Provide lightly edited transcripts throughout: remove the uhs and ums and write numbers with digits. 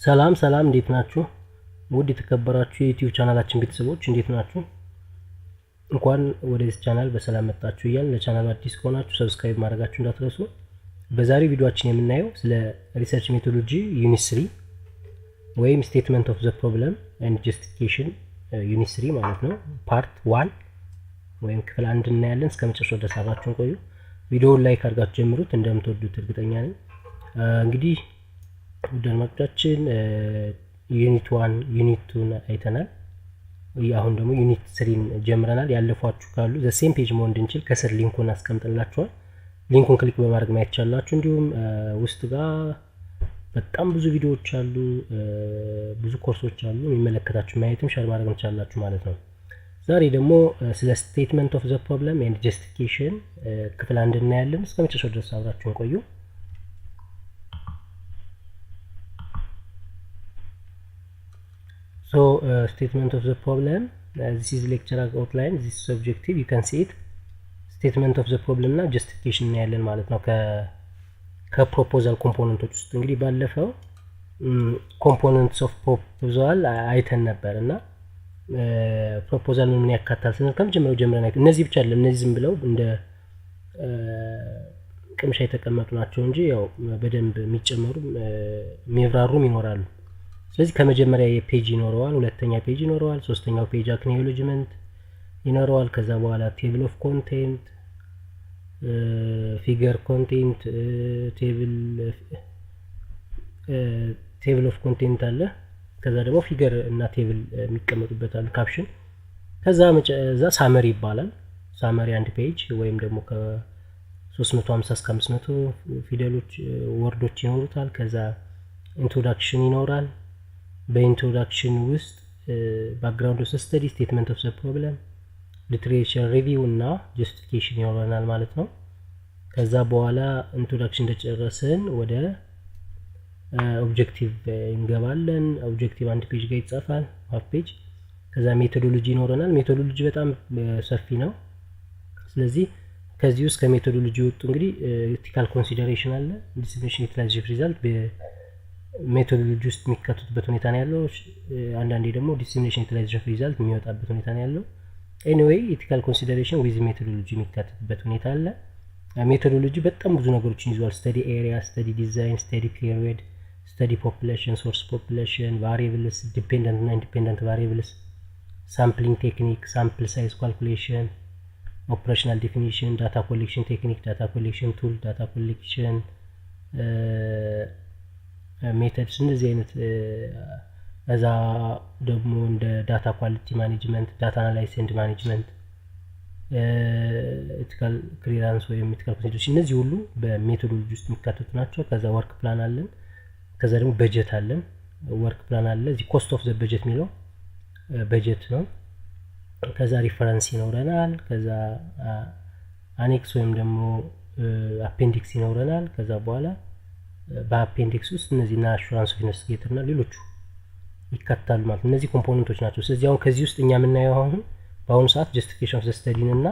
ሰላም እንዴት ናችሁ? ውድ የተከበራችሁ የዩቲዩብ ቻናላችን ቤተሰቦች እንዴት ናችሁ? እንኳን ወደዚህ ቻናል በሰላም መጣችሁ እያልን ለቻናሉ አዲስ ከሆናችሁ ሰብስክራይብ ማድረጋችሁ እንዳትረሱ። በዛሬው ቪዲዮአችን የምናየው ስለ ሪሰርች ሜቶዶሎጂ ዩኒት 3 ወይም ስቴትመንት ኦፍ ዘ ፕሮብለም ኤንድ ጀስቲፊኬሽን ዩኒት 3 ማለት ነው ፓርት 1 ወይም ክፍል 1 እናያለን። እስከ መጨረሻው ድረስ አብራችሁን ቆዩ። ቪዲዮውን ላይክ አድርጋችሁ ጀምሩት፣ እንደምትወዱት እርግጠኛ ነኝ። እንግዲህ ውድ አድማጮቻችን ዩኒት 1 ዩኒት 2 አይተናል። አሁን ደግሞ ዩኒት 3 ጀምረናል። ያለፏችሁ ካሉ ዘ ሴም ፔጅ መሆን እንድንችል ከስር ሊንኩን አስቀምጥላችኋል። ሊንኩን ክሊክ በማድረግ ማየት ትችላላችሁ። እንዲሁም ውስጥ ጋር በጣም ብዙ ቪዲዮዎች አሉ፣ ብዙ ኮርሶች አሉ። የሚመለከታችሁ ማየትም ሼር ማድረግ ትችላላችሁ ማለት ነው። ዛሬ ደግሞ ስለ ስቴትመንት ኦፍ ዘ ፕሮብለም ኤንድ ጀስቲፊኬሽን ክፍል 1 እናያለን። እስከ መጨረሻው ድረስ አብራችሁን ቆዩ። So statement of the problem, this is lecture outline, this is objective, you can see it. Statement of the problem እና justification እናያለን ማለት ነው ከፕሮፖዛል ኮምፖነንቶች ውስጥ። እንግዲህ ባለፈው ኮምፖነንትስ ኦፍ ፕሮፖዛል አይተን ነበር እና ፕሮፖዛል ምን ያካትታል ስንል ከመጀመሪያው ጀምረን አይተን እነዚህ ብቻ አይደለም፣ እነዚህ ዝም ብለው እንደ ቅምሻ የተቀመጡ ናቸው እንጂ ያው በደንብ የሚጨመሩ የሚብራሩም ይኖራሉ። ስለዚህ ከመጀመሪያ የፔጅ ይኖረዋል፣ ሁለተኛ ፔጅ ይኖረዋል፣ ሶስተኛው ፔጅ አክኖሌጅመንት ይኖረዋል። ከዛ በኋላ ቴብል ኦፍ ኮንቴንት፣ ፊገር ኮንቴንት፣ ቴብል ኦፍ ኮንቴንት አለ። ከዛ ደግሞ ፊገር እና ቴብል የሚቀመጡበት አለ፣ ካፕሽን። ከዛ ሳመሪ ይባላል። ሳመሪ አንድ ፔጅ ወይም ደግሞ ከ350 እስከ 500 ፊደሎች ወርዶች ይኖሩታል። ከዛ ኢንትሮዳክሽን ይኖራል። በኢንትሮዳክሽን ውስጥ ባክግራውንድ ኦፍ ስተዲ፣ ስቴትመንት ኦፍ ዘ ፕሮብለም፣ ሊትሬቸር ሪቪው እና ጀስቲፊኬሽን ይኖረናል ማለት ነው። ከዛ በኋላ ኢንትሮዳክሽን እንደጨረስን ወደ ኦብጀክቲቭ እንገባለን። ኦብጀክቲቭ አንድ ፔጅ ጋር ይጻፋል፣ ሃፍ ፔጅ። ከዛ ሜቶዶሎጂ ይኖረናል። ሜቶዶሎጂ በጣም ሰፊ ነው። ስለዚህ ከዚህ ውስጥ ከሜቶዶሎጂ ወጡ እንግዲህ ኢቲካል ኮንሲደሬሽን አለ፣ ዲስቲንክሽን፣ ዩቲላይዜሽን ሪዛልት ሜቶዶሎጂ ውስጥ የሚካተቱበት ሁኔታ ነው ያለው። አንዳንዴ ደግሞ ዲስቲንክሽን ዩቲላይዜሽን ሪዛልት የሚወጣበት ሁኔታ ነው ያለው። ኤኒዌይ ኢቲካል ኮንሲደሬሽን ዊዝ ሜቶዶሎጂ የሚካተቱበት ሁኔታ አለ። ሜቶዶሎጂ በጣም ብዙ ነገሮችን ይዟል። ስተዲ ኤሪያ፣ ስተዲ ዲዛይን፣ ስተዲ ፒሪየድ፣ ስተዲ ፖፑሌሽን፣ ሶርስ ፖፑሌሽን፣ ቫሪያብልስ፣ ዲፔንደንት እና ኢንዲፔንደንት ቫሪያብልስ፣ ሳምፕሊንግ ቴክኒክ፣ ሳምፕል ሳይዝ ካልኩሌሽን፣ ኦፕሬሽናል ዴፊኒሽን፣ ዳታ ኮሌክሽን ቴክኒክ፣ ዳታ ኮሌክሽን ቱል፣ ዳታ ኮሌክሽን ሜተድስ፣ እንደዚህ አይነት። እዛ ደግሞ እንደ ዳታ ኳሊቲ ማኔጅመንት፣ ዳታ አናላይሲስ ኤንድ ማኔጅመንት፣ ኢቲካል ክሊራንስ ወይም ኢቲካል ኮንሲደሬሽን፣ እነዚህ ሁሉ በሜቶዶሎጂ ውስጥ የሚካተቱ ናቸው። ከዛ ወርክ ፕላን አለን። ከዛ ደግሞ በጀት አለን። ወርክ ፕላን አለ። እዚህ ኮስት ኦፍ ዘ በጀት የሚለው በጀት ነው። ከዛ ሪፈረንስ ይኖረናል። ከዛ አኔክስ ወይም ደግሞ አፔንዲክስ ይኖረናል። ከዛ በኋላ በአፔንዲክስ ውስጥ እነዚህ እና አሹራንስ ኦፍ ኢንቨስቲጌተር እና ሌሎቹ ይካተታሉ ማለት ነው። እነዚህ ኮምፖነንቶች ናቸው። ስለዚህ አሁን ከዚህ ውስጥ እኛ የምናየው በአሁኑ ሰዓት ጀስቲፊኬሽን ኦፍ ዘ ስተዲን እና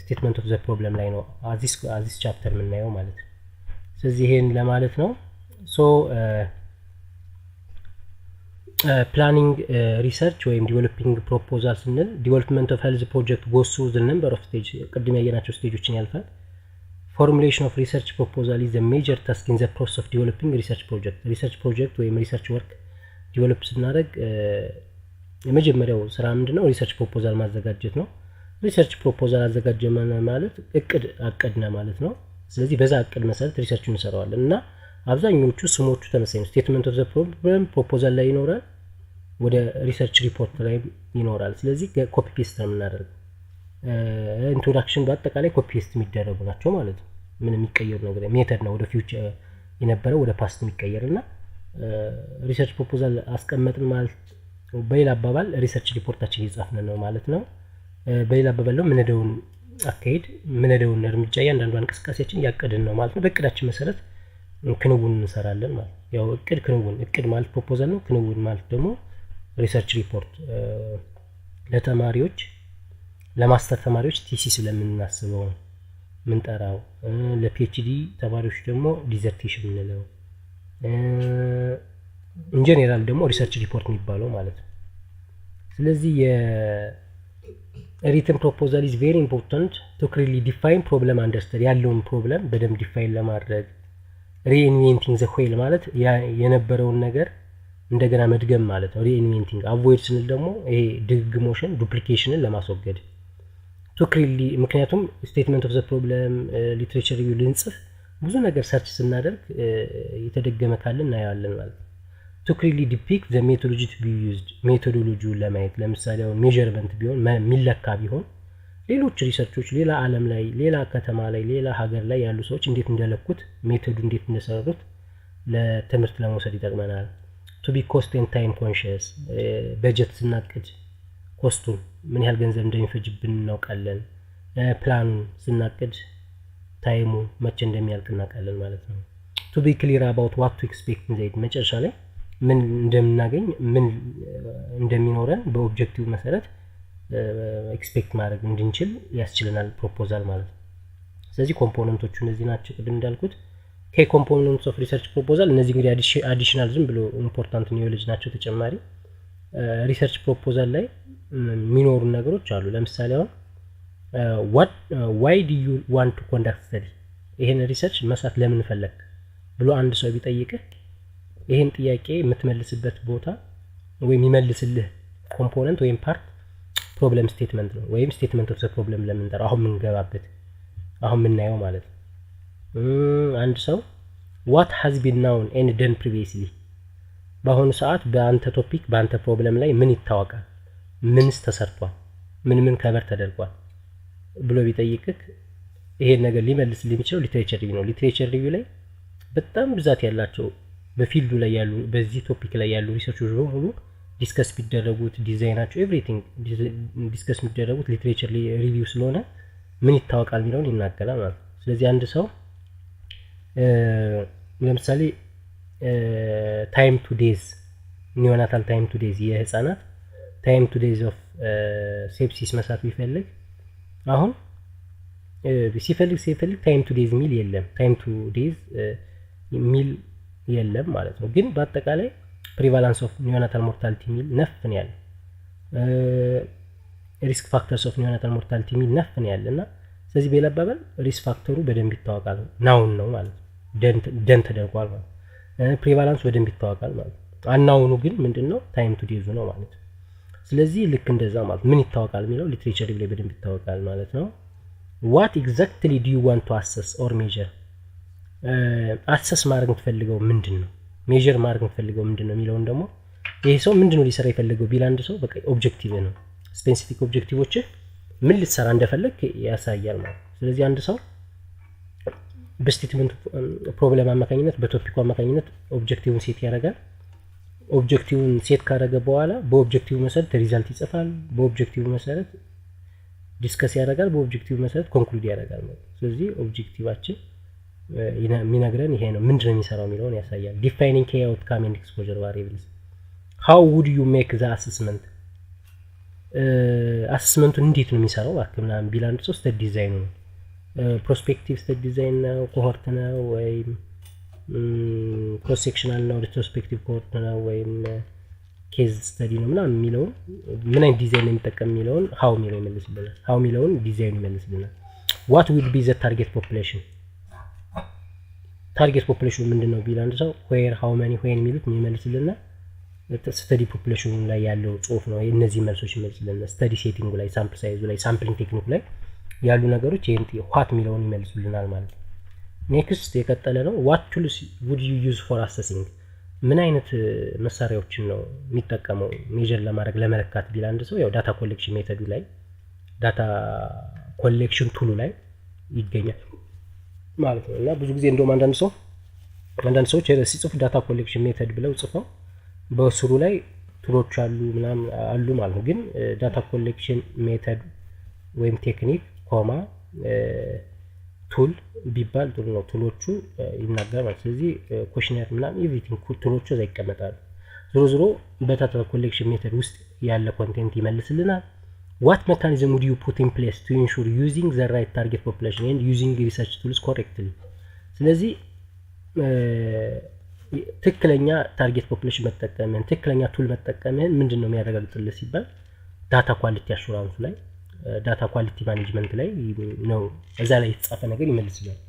ስቴትመንት ኦፍ ዘ ፕሮብለም ላይ ነው አዚስ ቻፕተር የምናየው ማለት ነው። ስለዚህ ይሄን ለማለት ነው። ሶ ፕላኒንግ ሪሰርች ወይም ዲቨሎፒንግ ፕሮፖዛል ስንል ዲቨሎፕመንት ኦፍ ሄልዝ ፕሮጀክት ጎስ ቱ ዘ ነምበር ኦፍ ስቴጅ፣ ቅድም ያየናቸው ስቴጆችን ያልፋል። ፎርሙሌሽን ኦፍ ሪሰርች ፕሮፖዛል ኢዝ ዘ ሜጀር ታስክ ኢን ዘ ፕሮሰስ ኦፍ ዲቨሎፒንግ ሪሰርች ፕሮጀክት። ሪሰርች ፕሮጀክት ወይም ሪሰርች ወርክ ዲቨሎፕ ስናደርግ የመጀመሪያው ስራ ምንድነው? ሪሰርች ፕሮፖዛል ማዘጋጀት ነው። ሪሰርች ፕሮፖዛል አዘጋጀን ማለት እቅድ አቀድነ ማለት ነው። ስለዚህ በዛ እቅድ መሰረት ሪሰርቹን እንሰራዋለን እና አብዛኞቹ ስሞቹ ተመሳሳይ ነው። ስቴትመንት ኦፍ ዘ ፕሮብለም ፕሮፖዛል ላይ ይኖራል፣ ወደ ሪሰርች ሪፖርት ላይ ይኖራል። ስለዚህ ኮፒ ፔስት ነው የምናደርገው። ኢንትሮዳክሽን በአጠቃላይ ኮፒ ፔስት የሚደረጉ ናቸው ማለት ነው። ምን የሚቀየሩ ነገር ሜተድ ነው፣ ወደ ፊውቸር የነበረው ወደ ፓስት የሚቀየር እና ሪሰርች ፕሮፖዛል አስቀመጥን ማለት በሌላ አባባል ሪሰርች ሪፖርታችን እየጻፍን ነው ማለት ነው። በሌላ አባባል ነው ምንሄደውን አካሄድ፣ ምንሄደውን እርምጃ፣ እያንዳንዷን እንቅስቃሴያችን እያቀድን ነው ማለት ነው። በእቅዳችን መሰረት ክንውን እንሰራለን ማለት ነው። ያው እቅድ ማለት ፕሮፖዛል ነው። ክንውን ማለት ደግሞ ሪሰርች ሪፖርት ለተማሪዎች ለማስተር ተማሪዎች ቲሲስ ስለምናስበው ምንጠራው፣ ለፒኤችዲ ተማሪዎች ደግሞ ዲዘርቴሽን እንለው ኢንጀነራል ደግሞ ሪሰርች ሪፖርት የሚባለው ማለት ነው። ስለዚህ የሪትን ፕሮፖዛል ኢዝ ቬሪ ኢምፖርታንት ቱ ክሊርሊ ዲፋይን ፕሮብለም አንደርስታንድ ያለውን ፕሮብለም በደንብ ዲፋይን ለማድረግ ሪኢንቬንቲንግ ዘ ዌል ማለት የነበረውን ነገር እንደገና መድገም ማለት ነው። ሪኢንቬንቲንግ አቮይድ ስንል ደግሞ ይሄ ድግግሞሽን ዱፕሊኬሽንን ለማስወገድ ቱ ክሊርሊ ምክንያቱም ስቴትመንት ኦፍ ዘ ፕሮብለም ሊትሬቸር ሪቪው ልንጽፍ ብዙ ነገር ሰርች ስናደርግ የተደገመ ካለ እናያለን ማለት ነው። ቱ ክሊርሊ ዲፒክት ዘ ሜቶዶሎጂ ቱ ቢ ዩዝድ ሜቶዶሎጂውን ለማየት ለምሳሌ አሁን ሜዠርመንት ቢሆን የሚለካ ቢሆን ሌሎች ሪሰርቾች ሌላ ዓለም ላይ ሌላ ከተማ ላይ ሌላ ሀገር ላይ ያሉ ሰዎች እንዴት እንደለኩት ሜቶዱ እንዴት እንደሰሩት ለትምህርት ለመውሰድ ይጠቅመናል። ቱ ቢ ኮስት ኤንድ ታይም ኮንሽስ በጀት ስናቅድ ኮስቱን ምን ያህል ገንዘብ እንደሚፈጅብን እናውቃለን። ፕላኑን ስናቅድ ታይሙ መቼ እንደሚያልቅ እናውቃለን ማለት ነው። ቱ ቢ ክሊር አባውት ዋት ቱ ኤክስፔክት ኢን መጨረሻ ላይ ምን እንደምናገኝ ምን እንደሚኖረን በኦብጀክቲቭ መሰረት ኤክስፔክት ማድረግ እንድንችል ያስችለናል ፕሮፖዛል ማለት ነው። ስለዚህ ኮምፖነንቶቹ እነዚህ ናቸው ቅድም እንዳልኩት ከ ኮምፖነንትስ ኦፍ ሪሰርች ፕሮፖዛል። እነዚህ እንግዲህ አዲሽናል ዝም ብሎ ኢምፖርታንት ኒውሌጅ ናቸው ተጨማሪ ሪሰርች ፕሮፖዛል ላይ የሚኖሩ ነገሮች አሉ። ለምሳሌ አሁን ዋይ ዱ ዩ ዋንት ቱ ኮንዳክት ስተዲ ይሄን ሪሰርች መስራት ለምን ፈለግ ብሎ አንድ ሰው ቢጠይቅህ ይሄን ጥያቄ የምትመልስበት ቦታ ወይም ይመልስልህ ኮምፖነንት ወይም ፓርት ፕሮብለም ስቴትመንት ነው ወይም ስቴትመንት ኦፍ ዘ ፕሮብለም ለምንጠራው አሁን የምንገባበት አሁን የምናየው ማለት ነው። አንድ ሰው ዋት ሃዝ ቢን ናውን ኤንድ ደን ፕሪቪየስሊ በአሁኑ ሰዓት በአንተ ቶፒክ በአንተ ፕሮብለም ላይ ምን ይታወቃል፣ ምንስ ተሰርቷል፣ ምን ከበር ተደርጓል ብሎ ቢጠይቅህ ይሄን ነገር ሊመልስልህ የሚችለው ሊትሬቸር ሪቪው ነው። ሊትሬቸር ሪቪው ላይ በጣም ብዛት ያላቸው በፊልዱ ላይ ያሉ በዚህ ቶፒክ ላይ ያሉ ሪሰርቾች በሙሉ ዲስከስ ቢደረጉት ዲዛይናቸው ኤቭሪቲንግ ዲስከስ የሚደረጉት ሊትሬቸር ሪቪው ስለሆነ ምን ይታወቃል የሚለውን ይናገራል ማለት ነው። ስለዚህ አንድ ሰው ለምሳሌ ታይም ቱ ዴዝ ኒዮናታል ታይም ቱ ዴዝ የህፃናት ታይም ቱ ዴዝ ኦፍ ሴፕሲስ መስራት ቢፈልግ አሁን ሲፈልግ ታይም ቱ ዴዝ ሚል የለም ታይም ቱ ዴዝ ሚል የለም ማለት ነው። ግን በአጠቃላይ ፕሪቫላንስ ኦፍ ኒዮናታል ሞርታሊቲ ሚል ነፍን ያለ ሪስክ ፋክተርስ ኦፍ ኒዮናታል ሞርታሊቲ ሚል ነፍን ያለ እና ስለዚህ በሌላ አባባል ሪስክ ፋክተሩ በደንብ ይታወቃል ናውን ነው ማለት ደን ተደርጓል ማለት ፕሪቫላንስ በደንብ ይታወቃል ማለት አናውኑ ግን ምንድነው ታይም ቱ ዴዙ ነው ማለት። ስለዚህ ልክ እንደዛ ማለት ምን ይታወቃል የሚለው ሊትሬቸር ላይ በደንብ ይታወቃል ማለት ነው። what exactly do you want to assess or measure አሰስ ማድረግ የምትፈልገው ምንድነው ሜዠር ማድረግ የምትፈልገው ምንድነው የሚለውን ደግሞ ይሄ ሰው ምንድነው ሊሰራ የፈለገው ቢል አንድ ሰው በቃ ኦብጀክቲቭ ነው ስፔሲፊክ ኦብጀክቲቮች ምን ልትሰራ እንደፈለግ ያሳያል ማለት። ስለዚህ አንድ ሰው በስቴትመንት ፕሮብለም አማካኝነት በቶፒኩ አማካኝነት ኦብጀክቲቭን ሴት ያደርጋል። ኦብጀክቲቭን ሴት ካደረገ በኋላ በኦብጀክቲቭ መሰረት ሪዛልት ይጽፋል። በኦብጀክቲቭ መሰረት ዲስከስ ያደርጋል። በኦብጀክቲቭ መሰረት ኮንክሉድ ያደርጋል ማለት። ስለዚህ ኦብጀክቲቫችን የሚነግረን ይሄ ነው ምንድነው የሚሰራው የሚለውን ያሳያል። ዲፋይኒንግ ኬ አውትካም ኤንድ ኤክስፖዠር ቫሪያብልስ ሃው ውድ ዩ ሜክ ዘ አሰስመንት አሰስመንቱን እንዴት ነው የሚሰራው አክምና ቢል አንድ ሰው ስተዲ ዲዛይን ነው ፕሮስፔክቲቭ ስተዲ ዲዛይን ነው ኮሆርት ነው ወይም ክሮስ ሴክሽናል ነው ሪትሮስፔክቲቭ ኮሆርት ነው ወይም ኬዝ ስተዲ ነው ምናምን የሚለውን ምን አይነት ዲዛይን ነው የሚጠቀም የሚለውን ሃው የሚለው ይመልስልናል። ሃው የሚለውን ዲዛይን ይመልስልናል። ዋት ዊል ቢ ዘ ታርጌት ፖፑሌሽን ታርጌት ፖፑሌሽኑ ምንድነው ቢል አንድ ሰው ዌር ሃው ማኒ ዌን የሚሉት የሚመልስልናል። ስተዲ ፖፑሌሽኑ ላይ ያለው ጽሁፍ ነው እነዚህ መልሶች ይመልስልናል። ስተዲ ሴቲንጉ ላይ ሳምፕል ሳይዙ ላይ ሳምፕሊንግ ቴክኒክ ላይ ያሉ ነገሮች ይሄን ዋት የሚለውን ይመልሱልናል ማለት ነው። ኔክስት የቀጠለ ነው ዋት ቱልስ ውድ ዩ ዩዝ ፎር አሰሲንግ ምን አይነት መሳሪያዎችን ነው የሚጠቀመው ሜዠር ለማድረግ ለመለካት ቢል አንድ ሰው ያው ዳታ ኮሌክሽን ሜተዱ ላይ ዳታ ኮሌክሽን ቱሉ ላይ ይገኛል ማለት ነው። እና ብዙ ጊዜ እንደውም አንዳንድ ሰዎች ሲጽፉ ዳታ ኮሌክሽን ሜተድ ብለው ጽፈው በስሩ ላይ ቱሎች አሉ ምናምን አሉ ማለት ነው። ግን ዳታ ኮሌክሽን ሜተድ ወይም ቴክኒክ ኮማ ቱል ቢባል ጥሩ ነው። ቱሎቹ ይናገራል ማለት። ስለዚህ ኩዌሽነር ምናምን ኤቭሪቲንግ ቱሎቹ እዛ ይቀመጣሉ። ዞሮ በዳታ ኮሌክሽን ሜተድ ውስጥ ያለ ኮንቴንት ይመልስልናል። what mechanism would you put in place to ensure using the right target population and using research tools correctly ስለዚህ ትክክለኛ ታርጌት ፖፑሌሽን መጠቀምን ትክክለኛ ቱል መጠቀምን ምንድነው የሚያረጋግጥልህ ሲባል ዳታ ኳሊቲ አሹራንስ ላይ ዳታ ኳሊቲ ማኔጅመንት ላይ ነው እዛ ላይ የተጻፈ ነገር ይመልስልናል።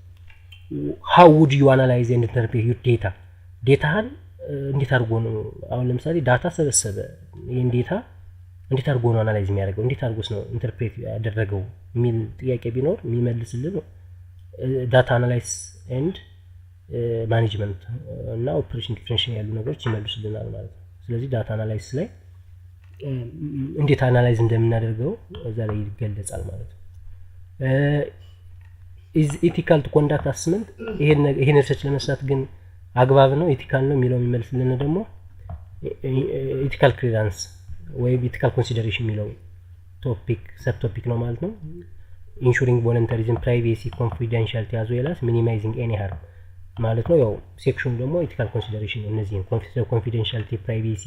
how would you analyze and interpret your data ዴታን እንዴት አድርጎ ነው አሁን ለምሳሌ ዳታ ሰበሰበ ይሄን ዴታ እንዴት አድርጎ ነው አናላይዝ የሚያደርገው እንዴት አድርጎስ ነው ኢንተርፕሬት ያደረገው የሚል ጥያቄ ቢኖር የሚመልስልን ዳታ አናላይዝ ኤንድ ማኔጅመንት እና ኦፕሬሽን ዲፍረንሽን ያሉ ነገሮች ይመልሱልናል ማለት ነው። ስለዚህ ዳታ አናላይዝ ላይ እንዴት አናላይዝ እንደምናደርገው እዛ ላይ ይገለጻል ማለት ነው። is ethical to conduct assessment ይሄን ሪሰርች ለመስራት ግን አግባብ ነው ኢቲካል ነው የሚለው የሚመልስልን ደግሞ ኢቲካል ክሊራንስ ወይ ኢቲካል ኮንሲደሬሽን የሚለው ቶፒክ ሰብ ቶፒክ ነው ማለት ነው። ኢንሹሪንግ ቮለንተሪዝም ፕራይቬሲ ኮንፊደንሻሊቲ as well as minimizing any harm ማለት ነው። ያው ሴክሽኑ ደግሞ ኢቲካል ኮንሲደሬሽን እነዚህ ኮንፊደንሻሊቲ ፕራይቬሲ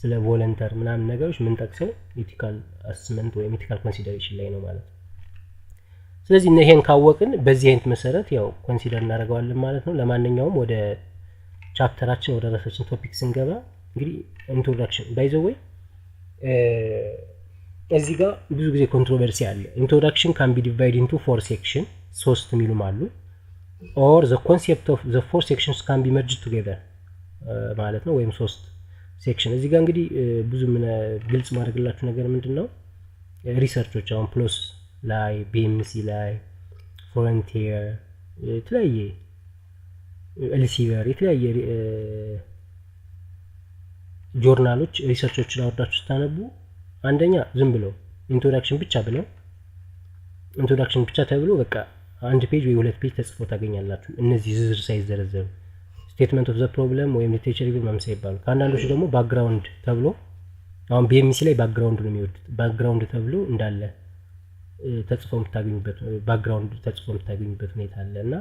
ስለ ቮለንተር ምናምን ነገሮች ምን ጠቅሰው ኢቲካል አሰስመንት ወይ ኢቲካል ኮንሲደሬሽን ላይ ነው ማለት ነው። ስለዚህ ይሄን ካወቅን በዚህ አይነት መሰረት ያው ኮንሲደር እናደርጋለን ማለት ነው። ለማንኛውም ወደ ቻፕተራችን ወደ ራሳችን ቶፒክ ስንገባ እንግዲህ ኢንትሮዳክሽን ባይ ዘ ዌይ እዚህ ጋር ብዙ ጊዜ ኮንትሮቨርሲ አለ። ኢንትሮዳክሽን ካን ቢ ዲቫይድ ኢንቱ 4 ሴክሽን 3 ሚሉም አሉ or the concept of the 4 sections can be merged together ማለት ነው ወይም 3 ሴክሽን እዚህ ጋር እንግዲህ ብዙ ምን ግልጽ ማድረግላችሁ ነገር ምንድነው ሪሰርቾች አሁን ፕሎስ ላይ BMC ላይ ፍሮንቲር የተለያየ ኤልሲቪአር የተለያየ ጆርናሎች ሪሰርቾችን አወጣችሁ ስታነቡ አንደኛ ዝም ብለው ኢንትሮዳክሽን ብቻ ተብሎ በቃ አንድ ፔጅ ወይ ሁለት ፔጅ ተጽፎ ታገኛላችሁ። እነዚህ ዝርዝር ሳይዘረዘሩ ስቴትመንት ኦፍ ዘ ፕሮብለም ወይም ሊትሬቸር ሪቪው ማምሳ ይባላል። ከአንዳንዶች ደግሞ ባክግራውንድ ተብሎ አሁን BMC ላይ ባክግራውንድ ነው የሚወዱት ባክግራውንድ ተብሎ እንዳለ ተጽፎ የምታገኙበት ባክግራውንድ ተጽፎ የምታገኙበት ሁኔታ አለና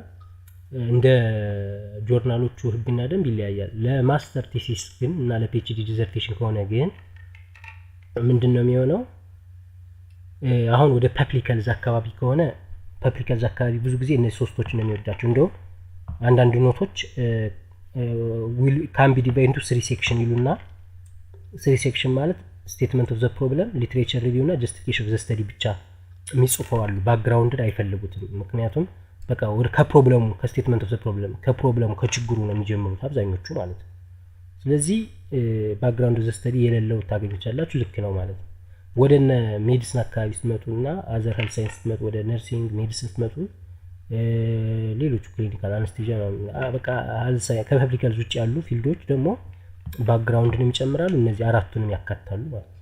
እንደ ጆርናሎቹ ህግና ደንብ ይለያያል። ለማስተር ቲሲስ ግን እና ለፒኤችዲ ዲዘርቴሽን ከሆነ ግን ምንድነው የሚሆነው አሁን ወደ ፐብሊክ ሄልዝ አካባቢ ከሆነ ፐብሊክ ሄልዝ አካባቢ ብዙ ጊዜ እነዚህ ሶስቶችን ነው የሚወዳቸው። እንደው አንዳንድ ኖቶች will can be divided into 3 section ይሉና 3 section ማለት statement of the problem literature review እና justification of the study ብቻ የሚጽፈው አሉ። ባክግራውንድ አይፈልጉትም። ምክንያቱም በቃ ወደ ከፕሮብለሙ ከስቴትመንት ኦፍ ዘ ፕሮብለም ከፕሮብለሙ ከችግሩ ነው የሚጀምሩት አብዛኞቹ ማለት ነው። ስለዚህ ባክግራውንድ ኦፍ ዘ ስተዲ የሌለው ታገኙቻላችሁ ልክ ነው ማለት ነው። ወደነ ሜዲሲን አካባቢ ስትመጡና አዘር ሄልዝ ሳይንስ ስትመጡ ወደ ነርሲንግ ሜዲሲን ስትመጡ ሌሎች ክሊኒካል አነስቴዥያ በቃ ከፐብሊክ ሄልዝ ውጭ ያሉ ፊልዶች ደግሞ ባክግራውንድንም ይጨምራሉ። እነዚህ አራቱንም ያካትታሉ ማለት ነው።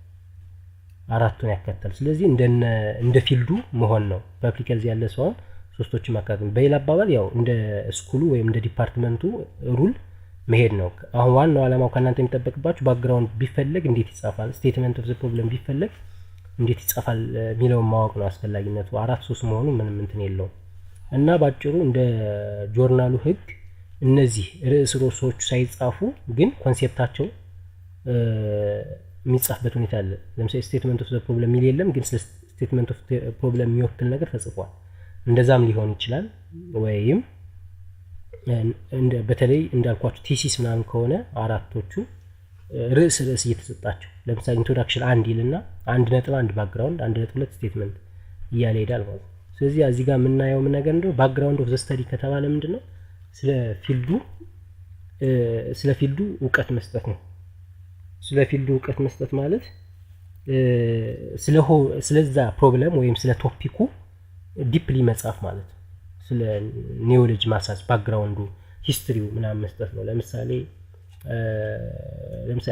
አራቱን ያካትታል። ስለዚህ እንደ ፊልዱ መሆን ነው። ፐብሊክ ሄልዝ ያለ ሰው ሶስቶችን ማካተት በሌላ አባባል ያው እንደ ስኩሉ ወይም እንደ ዲፓርትመንቱ ሩል መሄድ ነው። አሁን ዋናው ዓላማው ከእናንተ የሚጠበቅባችሁ ባክግራውንድ ቢፈለግ እንዴት ይጻፋል ስቴትመንት ኦፍ ዘ ፕሮብለም ቢፈለግ እንዴት ይጻፋል የሚለውን ማወቅ ነው አስፈላጊነቱ። 4-3 መሆኑ ምንም እንትን የለውም እና ባጭሩ እንደ ጆርናሉ ህግ እነዚህ ርዕሶቹ ሳይጻፉ ግን ኮንሴፕታቸው የሚጻፍበት ሁኔታ አለ። ለምሳሌ ስቴትመንት ኦፍ ዘ ፕሮብለም የሚል የለም ግን ስቴትመንት ኦፍ ፕሮብለም የሚወክል ነገር ተጽፏል። እንደዛም ሊሆን ይችላል ወይም በተለይ እንዳልኳችሁ ቲሲስ ምናምን ከሆነ አራቶቹ ርዕስ እየተሰጣቸው ለምሳሌ ኢንትሮዳክሽን 1 ይልና 1.1 ባክግራውንድ 1.2 ስቴትመንት እያለ ይሄዳል ማለት ነው። ስለዚህ እዚህ ጋር የምናየው ምን ነገር እንደው ባክግራውንድ ኦፍ ዘ ስተዲ ከተባለ ምንድነው ስለ ፊልዱ ዕውቀት መስጠት ነው። ስለ ፊልዱ ዕውቀት መስጠት ማለት ስለዛ ፕሮብለም ወይም ስለ ቶፒኩ ዲፕሊ መጻፍ ማለት ነው። ስለ ኒውሎጂ ማሳስ ባክግራውንዱ ሂስትሪው ምናምን መስጠት ነው። ለምሳሌ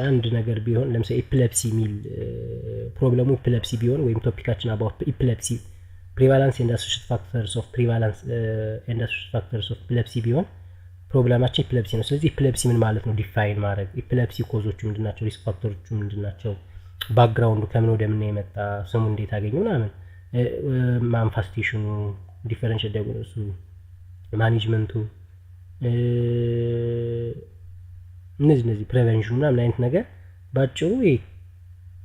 አንድ ነገር ቢሆን ለምሳሌ ኤፒሌፕሲ ሚል ፕሮብለሙ ኤፒሌፕሲ ቢሆን ወይም ቶፒካችን አባውት ኤፒሌፕሲ prevalence and associated factors of prevalence and associated factors of epilepsy ቢሆን ፕሮብለማችን ኤፒሌፕሲ ነው። ስለዚህ ኤፒሌፕሲ ምን ማለት ነው ዲፋይን ማድረግ ኤፒሌፕሲ ኮዞቹ ምንድናቸው ሪስክ ፋክተሮቹ ምንድናቸው ባክግራውንዱ ከምን ወደ ምን የመጣ ስሙ እንዴት አገኘው ምናምን ማንፋስቴሽኑ ዲፈረንሻል ዳያግኖሱ ማኔጅመንቱ እነዚህ ፕሪቨንሽኑ ምናምን አይነት ነገር ባጭሩ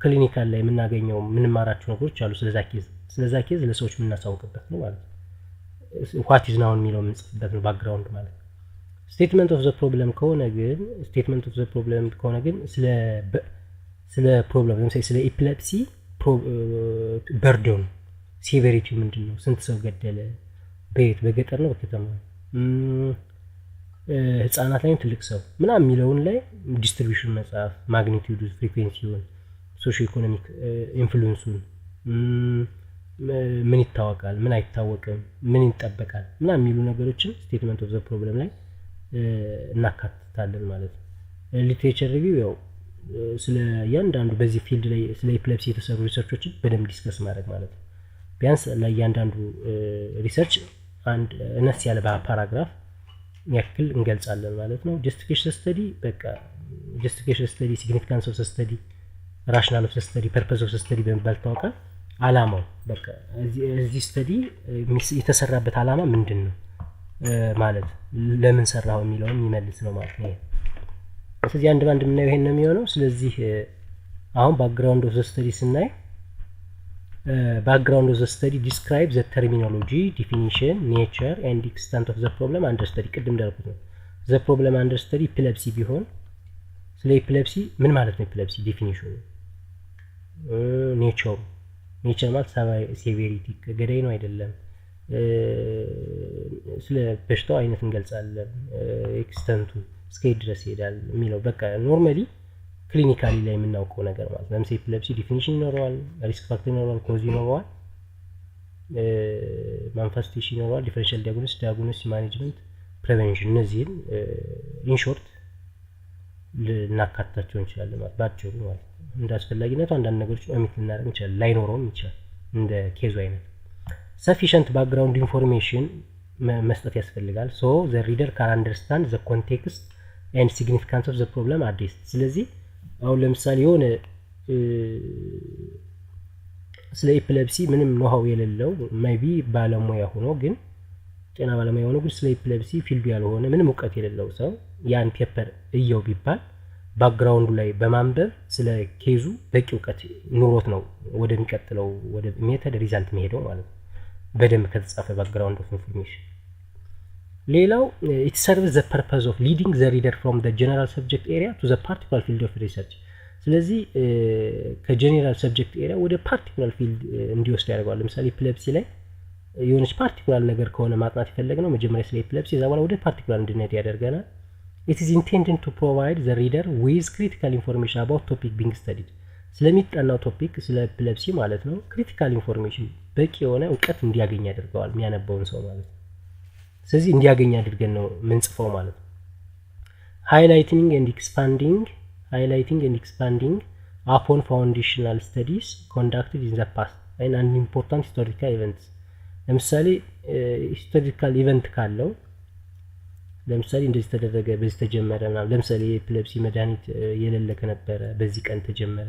ክሊኒካል ላይ የምናገኘው ምንማራቸው ነገሮች አሉ። ስለዛ ኬዝ ለሰዎች የምናሳውቅበት ነው ማለት ነው። ዋት ኢዝ ናውን የሚለው የምንጽፍበት ነው ባክግራውንድ ማለት ነው። ስቴትመንት ኦፍ ዘ ፕሮብለም ከሆነ ግን ስለ ፕሮብለም ለምሳሌ ስለ ኤፒሌፕሲ በርዶን ሴቨሪቲ ምንድን ነው፣ ስንት ሰው ገደለ፣ በየት በገጠር ነው በከተማ፣ ህፃናት ላይ ትልቅ ሰው ምናምን የሚለውን ላይ ዲስትሪቢዩሽን መጽሐፍ፣ ማግኒቲዩድ፣ ፍሪኩዌንሲውን፣ ሶሺዮ ኢኮኖሚክ ኢንፍሉዌንሱን፣ ምን ይታወቃል፣ ምን አይታወቅም፣ ምን ይጠበቃል ምናምን የሚሉ ነገሮችን ስቴትመንት ኦፍ ዘ ፕሮብለም ላይ እናካትታለን ማለት ነው። ሊትሬቸር ሪቪው ያው ስለ እያንዳንዱ በዚህ ፊልድ ላይ ስለ ኤፒሌፕሲ የተሰሩ ሪሰርቾችን በደንብ ዲስከስ ማድረግ ማለት ነው። ቢያንስ ለእያንዳንዱ ሪሰርች አንድ እነስ ያለ ፓራግራፍ ያክል እንገልጻለን ማለት ነው። ጀስቲፊኬሽን ስተዲ በቃ ጀስቲፊኬሽን ስተዲ፣ ሲግኒፊካንስ ኦፍ ስተዲ፣ ራሽናል ኦፍ ስተዲ፣ ፐርፐዝ ኦፍ ስተዲ በመባል ታወቃል። አላማው በቃ እዚህ ስተዲ የተሰራበት አላማ ምንድን ነው ማለት ለምን ሰራው የሚለውን የሚመልስ ነው ማለት ነው። ስለዚህ አንድ ባንድ የምናየው ይሄን ነው የሚሆነው። ስለዚህ አሁን ባክግራውንድ ኦፍ ዘ ስተዲ ስናይ ባክግራውንድ ኦፍ ዘ ስተዲ ዲስክራይብ ዘ ተርሚኖሎጂ፣ ዲፊኒሽን፣ ኔቸር ኤንድ ኤክስተንት ኦፍ ዘ ፕሮብለም አንደር ስተዲ። ቅድም እንዳልኩት ነው ዘ ፕሮብለም አንደር ስተዲ ኤፒሌፕሲ ቢሆን ስለ ኤፒሌፕሲ ምን ማለት ነው፣ ኤፒሌፕሲ ዲፊኒሽኑ፣ ኔቸር ማለት ሴቬሪቲ ገዳይ ነው አይደለም፣ ስለ በሽታው አይነት እንገልጻለን፣ ኤክስተንቱ እስከ ድረስ ይሄዳል የሚለው በቃ ኖርማሊ ክሊኒካሊ ላይ የምናውቀው ነገር ማለት ነው። ለምሳሌ ኤፒሌፕሲ ዲፊኒሽን ይኖረዋል፣ ሪስክ ፋክተር ይኖረዋል፣ ኮዝ ይኖረዋል፣ ማንifestation ይኖረዋል፣ ዲፈረንሻል ዲያግኖሲስ፣ ማኔጅመንት፣ ፕሪቨንሽን። እነዚህን ኢንሾርት ልናካትታቸው እንችላለን ማለት ባጭሩ ማለት ነው። እንደ አስፈላጊነቱ አንዳንድ ነገሮች ኦሚት ልናደርግ እንችላለን፣ ላይኖረውም ይችላል እንደ ኬዙ አይነት። ሰፊሸንት ባክግራውንድ ኢንፎርሜሽን መስጠት ያስፈልጋል። ሶ ዘ ሪደር ካን አንደርስታንድ ዘ ኮንቴክስት ኤንድ ሲግኒፊካንስ ኦፍ ዘ ፕሮብለም አድሬስድ። ስለዚህ አሁን ለምሳሌ የሆነ ስለ ኤፒሌፕሲ ምንም ኖሃው የሌለው ሜይ ቢ ባለሙያ ሆኖ ግን ጤና ባለሙያ ሆኖ ግን ስለ ኤፒሌፕሲ ፊልዱ ያልሆነ ምንም እውቀት የሌለው ሰው ያን ፔፐር እየው ቢባል ባክግራውንዱ ላይ በማንበብ ስለ ኬዙ በቂ እውቀት ኑሮት ነው ወደሚቀጥለው ወደ ሜተድ ሪዛልት መሄደው ማለት ነው፣ በደንብ ከተጻፈ ባክግራውንድ ኦፍ ኢንፎርሜሽን። ሌላው it serves the purpose of leading the reader from the general subject area to the particular field of research። ስለዚህ ከጀነራል ሰብጀክት ኤሪያ ወደ ፓርቲኩላር ፊልድ እንዲወስድ ያደርገዋል። ለምሳሌ ኤፒሌፕሲ ላይ የሆነች ፓርቲኩላር ነገር ከሆነ ማጥናት የፈለግነው መጀመሪያ ስለ ኤፒሌፕሲ እዛ በኋላ ወደ ፓርቲኩላር እንድንሄድ ያደርገናል። it is intended to provide the reader with critical information about topic being studied። ስለሚጠናው ቶፒክ ስለ ኤፒሌፕሲ ማለት ነው ክሪቲካል ኢንፎርሜሽን በቂ የሆነ እውቀት እንዲያገኝ ያደርገዋል የሚያነበውን ሰው ማለት ነው። ስለዚህ እንዲያገኝ አድርገን ነው ምንጽፈው ማለት ነው። highlighting and expanding upon foundational studies conducted in the past and important historical events። ለምሳሌ historical event ካለው ለምሳሌ እንደዚህ ተደረገ፣ በዚህ ተጀመረ ምናምን። ለምሳሌ ኤፒሌፕሲ መድኃኒት የሌለ ከነበረ በዚህ ቀን ተጀመረ፣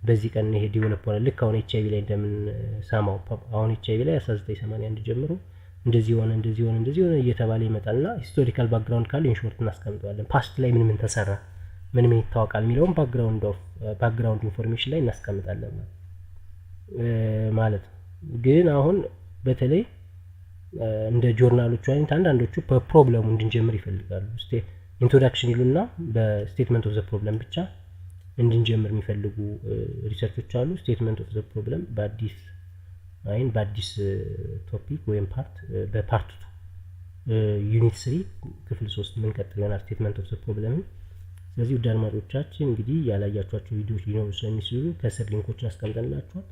በዚህ ቀን ይሄ ዲቨሎፕ ሆነ። ልክ አሁን ኤችአይቪ ላይ እንደምንሰማው አሁን ኤችአይቪ ላይ 1981 ጀምሮ እንደዚህ ሆነ እየተባለ ይመጣልና ሂስቶሪካል ባክግራውንድ ካለ ኢንሾርት እናስቀምጠዋለን። ፓስት ላይ ምን ተሰራ፣ ምን ይታወቃል የሚለውን ባክግራውንድ ኢንፎርሜሽን ላይ እናስቀምጣለን ማለት ነው። ግን አሁን በተለይ እንደ ጆርናሎቹ አይነት አንዳንዶቹ በፕሮብለሙ እንድንጀምር ይፈልጋሉ። ኢንትሮዳክሽን ይሉና በስቴትመንት ኦፍ ዘ ፕሮብለም ብቻ እንድንጀምር የሚፈልጉ ሪሰርቾች አሉ። ስቴትመንት ኦፍ ዘ ፕሮብለም በአዲስ ቶፒክ ወይም ፓርት በፓርት 2 ዩኒት 3 ክፍል 3 ምን ቀጥል ይሆናል ስቴትመንት ኦፍ ዘ ፕሮብለም። ስለዚህ ውድ አድማጮቻችን እንግዲህ ያላያችኋቸው ቪዲዮዎች ሊኖሩ ስለሚችሉ ከስር ሊንኮችን አስቀምጠንላችኋል።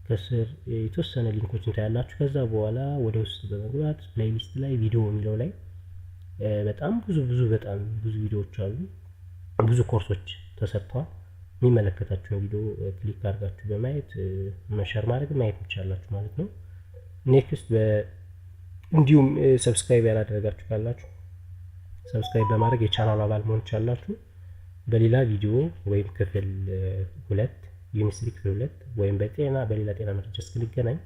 ከስር የተወሰነ ሊንኮችን ታያላችሁ። ከዛ በኋላ ወደ ውስጥ በመግባት ፕሌይሊስት ላይ ቪዲዮ የሚለው ላይ በጣም ብዙ ቪዲዮዎች አሉ። ብዙ ኮርሶች ተሰርተዋል። የሚመለከታችሁን ቪዲዮ ክሊክ አድርጋችሁ በማየት መሸር ማድረግ ማየት ትችላላችሁ ማለት ነው። ኔክስት እንዲሁም ሰብስክራይብ ያላደረጋችሁ ካላችሁ ሰብስክራይብ በማድረግ የቻናሉ አባል መሆን ትችላላችሁ። በሌላ ቪዲዮ ወይም ክፍል 2 ዩኒት 3 ክፍል 2 ወይም በሌላ ጤና መረጃ እስክንገናኝ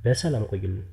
በሰላም ቆዩልን።